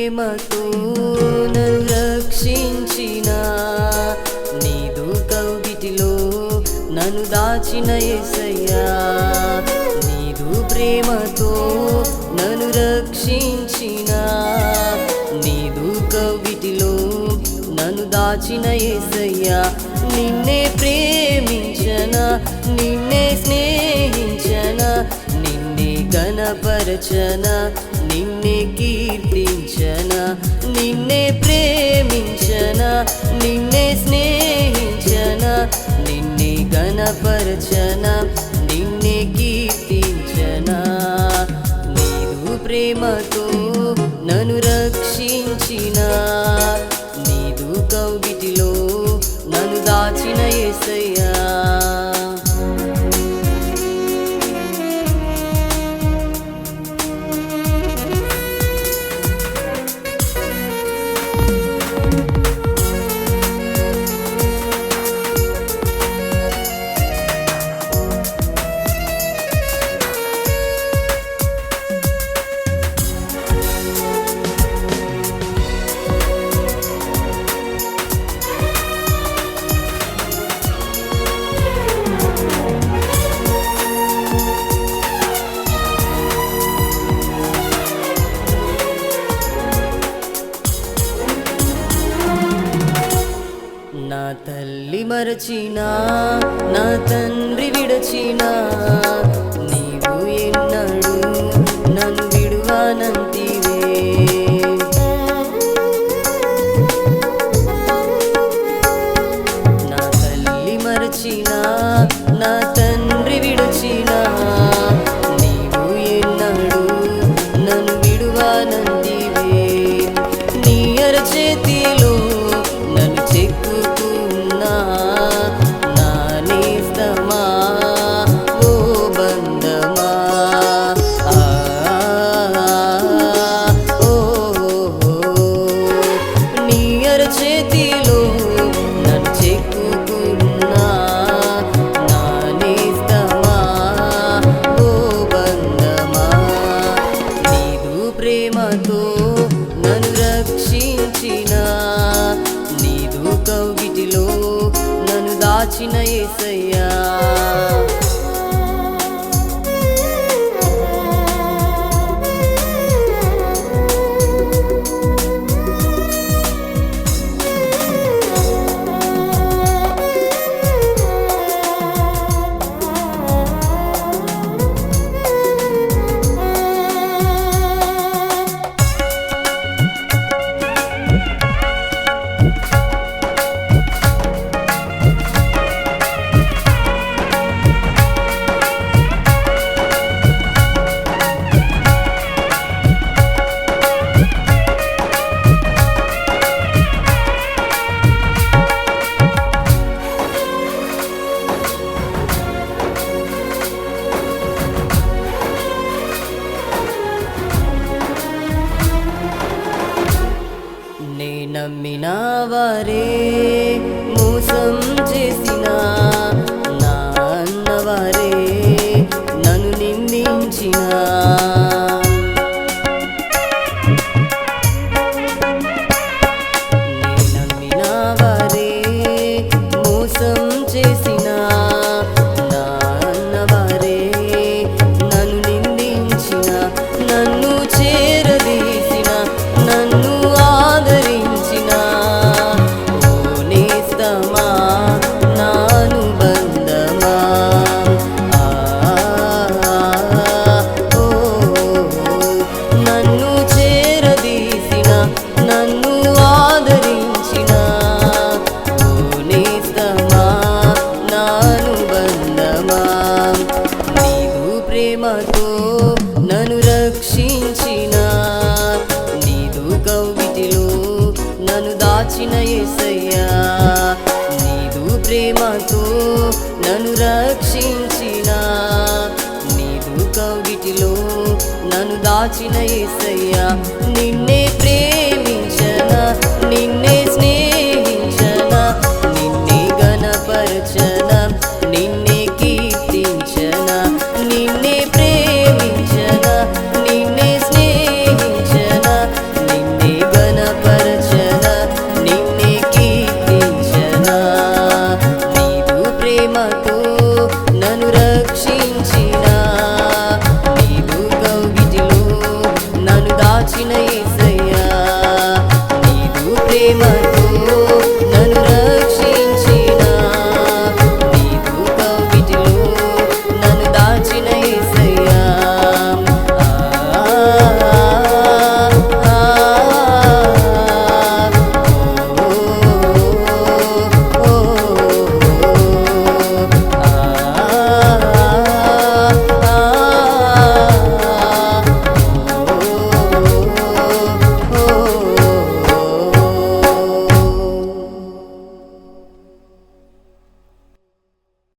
ప్రేమతో నన్ను రక్షించిన నీదు కౌగిటిలో నన్ను దాచిన యేసయ్యా నీదు ప్రేమతో నన్ను రక్షించిన నీదు కౌగిటిలో నన్ను దాచిన యేసయ్యా నిన్నే ప్రేమించనా నిన్నే స్నేహించనా నిన్నే గణపరచనా నిన్నే కీర్తించనా నిన్నే ప్రేమించనా నిన్నే స్నేహించనా నిన్నే గణపరచనా నిన్నే కీర్తించనా నీదు ప్రేమతో నన్ను రక్షించిన నీదు కౌగిటిలో నన్ను దాచిన యేసయ్యా నా తల్లి మరచినా నా తండ్రి విడచినా నీవు ఎన్నడు నన్ను విడువనంటివే నా తల్లి మరచినా నా తండ్రి విడచినా నీవు ఎన్నడు నన్ను విడువనంటివే నీ అరచేతిలో నన్ను చెక్కుకున్నా నా నేస్తమా ఓ బంధమా నీ అరచేతిలో నన్ను చెక్కుకున్నా నా నేస్తమా ఓ బంధమా నీదు ప్రేమతో నన్ను రక్షించిన నీదు కౌగిటిలో నన్ను దాచిన యేసయ్యా నే నమ్మిన వారే మోసం చేసిన నా అన్నవారే నన్ను నిందించిన నే నమ్మిన వారే మోసం చేసిన నా అన్నవారే నన్ను నిందించిన నన్ను చేరదీసిన నన్ను ఆదరించిన ఓ నేస్తమా నాను బంధమా ఓ నన్ను చేరదీసిన నన్ను ఆదరించిన ఓ నేస్తమా నాను బంధమా నీదు ప్రేమతో నన్ను రక్షించిన నీదు కౌగిటిలో నన్ను దాచిన యేసయ్యా నీదు ప్రేమతో నన్ను రక్షించిన నీదు కౌగిటిలో నన్ను దాచిన యేసయ్యా నిన్నే ప్రేమించనా నిన్నే స్నేహించనా